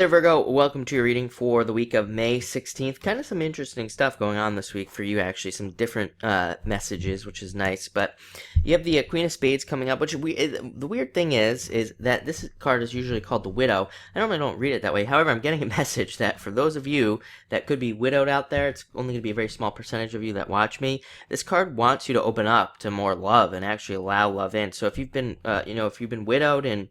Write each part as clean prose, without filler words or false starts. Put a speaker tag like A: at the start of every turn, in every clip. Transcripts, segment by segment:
A: Hey Virgo, welcome to your reading for the week of May 16th. Kind of some interesting stuff going on this week for you, actually. Some different messages, which is nice. But you have the Queen of Spades coming up, which the weird thing is that this card is usually called the Widow. I normally don't read it that way. However, I'm getting a message that for those of you that could be widowed out there, it's only going to be a very small percentage of you that watch me. This card wants you to open up to more love and actually allow love in. So if you've been, if you've been widowed and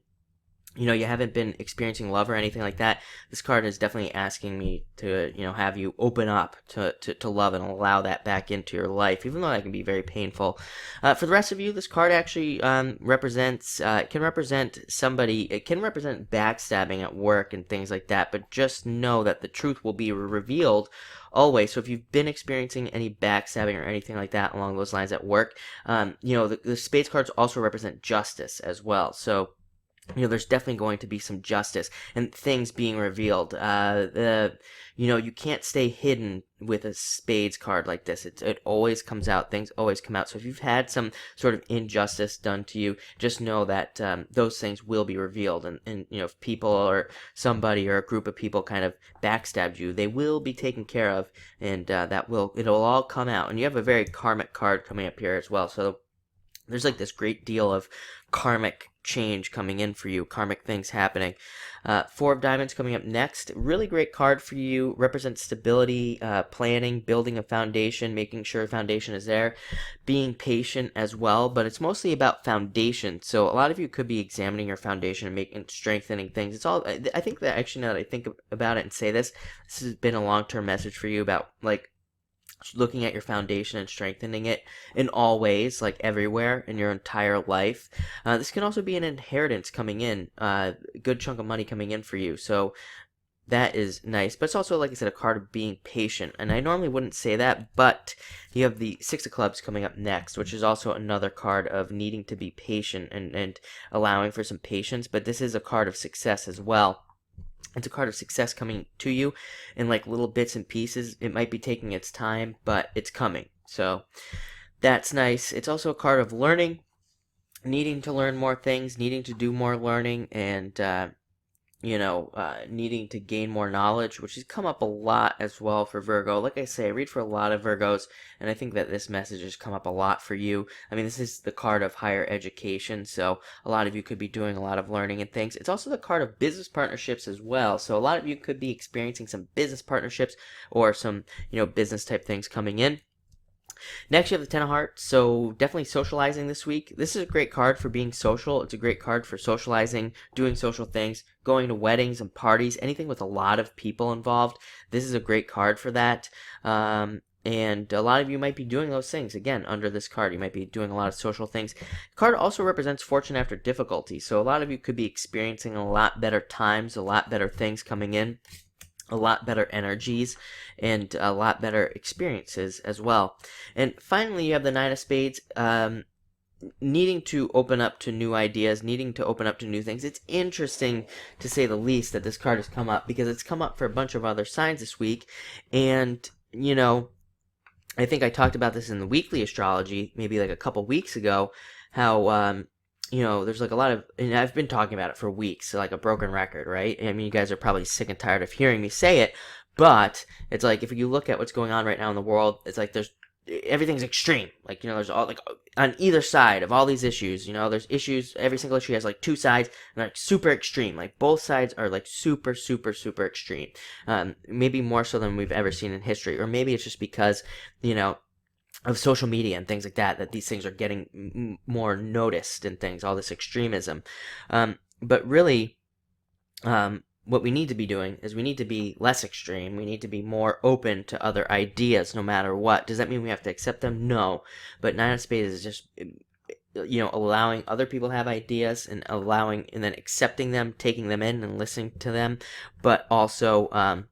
A: you haven't been experiencing love or anything like that, this card is definitely asking me to, have you open up to love and allow that back into your life, even though that can be very painful. For the rest of you, this card actually represents, it can represent somebody, it can represent backstabbing at work and things like that, but just know that the truth will be revealed always. So if you've been experiencing any backstabbing or anything like that along those lines at work, the spades cards also represent justice as well. So there's definitely going to be some justice and things being revealed. You can't stay hidden with a spades card like this. It always comes out. Things always come out. So if you've had some sort of injustice done to you, just know that those things will be revealed. And if people or somebody or a group of people kind of backstabbed you, they will be taken care of, and it'll all come out. And you have a very karmic card coming up here as well. So there's like this great deal of karmic change coming in for you, karmic things happening. Four of Diamonds coming up next. Really great card for you. Represents stability, planning, building a foundation, making sure a foundation is there, being patient as well, but it's mostly about foundation. So a lot of you could be examining your foundation and making strengthening things. It's all, I think that actually, now that I think about it and say this has been a long-term message for you about like looking at your foundation and strengthening it in all ways, like everywhere in your entire life. This can also be an inheritance coming in, a good chunk of money coming in for you. So that is nice. But it's also, like I said, a card of being patient. And I normally wouldn't say that, but you have the Six of Clubs coming up next, which is also another card of needing to be patient and allowing for some patience. But this is a card of success as well. It's a card of success coming to you in like little bits and pieces. It might be taking its time, but it's coming. So that's nice. It's also a card of learning, needing to learn more things, needing to do more learning, and needing to gain more knowledge, which has come up a lot as well for Virgo. Like I say, I read for a lot of Virgos, and I think that this message has come up a lot for you. I mean, this is the card of higher education, so a lot of you could be doing a lot of learning and things. It's also the card of business partnerships as well, so a lot of you could be experiencing some business partnerships or some, business type things coming in. Next, you have the Ten of Hearts, so definitely socializing this week. This is a great card for being social. It's a great card for socializing, doing social things, going to weddings and parties, anything with a lot of people involved. This is a great card for that. And a lot of you might be doing those things. Again, under this card, you might be doing a lot of social things. The card also represents fortune after difficulty, so a lot of you could be experiencing a lot better times, a lot better things coming in, a lot better energies, and a lot better experiences as well. And finally, you have the Nine of Spades, needing to open up to new ideas, needing to open up to new things. It's interesting, to say the least, that this card has come up, because it's come up for a bunch of other signs this week, and, I think I talked about this in the weekly astrology, maybe like a couple weeks ago, how, there's like a lot of, and I've been talking about it for weeks, like a broken record, right? I mean, you guys are probably sick and tired of hearing me say it, but it's like, if you look at what's going on right now in the world, it's like everything's extreme. Like, there's all, like, on either side of all these issues, there's issues, every single issue has like two sides, and they're like super extreme. Like, both sides are like super, super, super extreme. Maybe more so than we've ever seen in history, or maybe it's just because, of social media and things like that these things are getting more noticed and things, all this extremism. But really, what we need to be doing is we need to be less extreme. We need to be more open to other ideas no matter what. Does that mean we have to accept them? No. But Nine of Spades is just, allowing other people to have ideas and then accepting them, taking them in and listening to them, but also,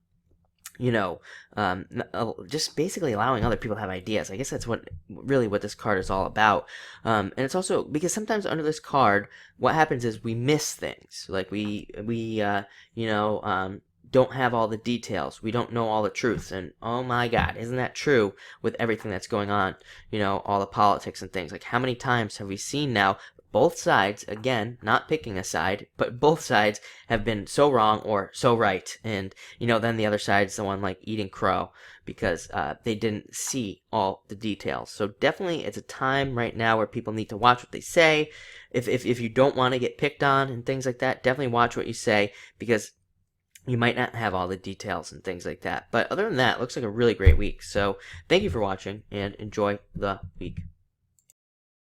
A: just basically allowing other people to have ideas. I guess that's what this card is all about. And it's also because sometimes under this card, what happens is we miss things. Like we don't have all the details. We don't know all the truths. And oh my God, isn't that true with everything that's going on? All the politics and things. Like, how many times have we seen now both sides, again, not picking a side, but both sides have been so wrong or so right. And, then the other side's the one like eating crow because they didn't see all the details. So definitely it's a time right now where people need to watch what they say. If you don't want to get picked on and things like that, definitely watch what you say because you might not have all the details and things like that. But other than that, it looks like a really great week. So thank you for watching and enjoy the week.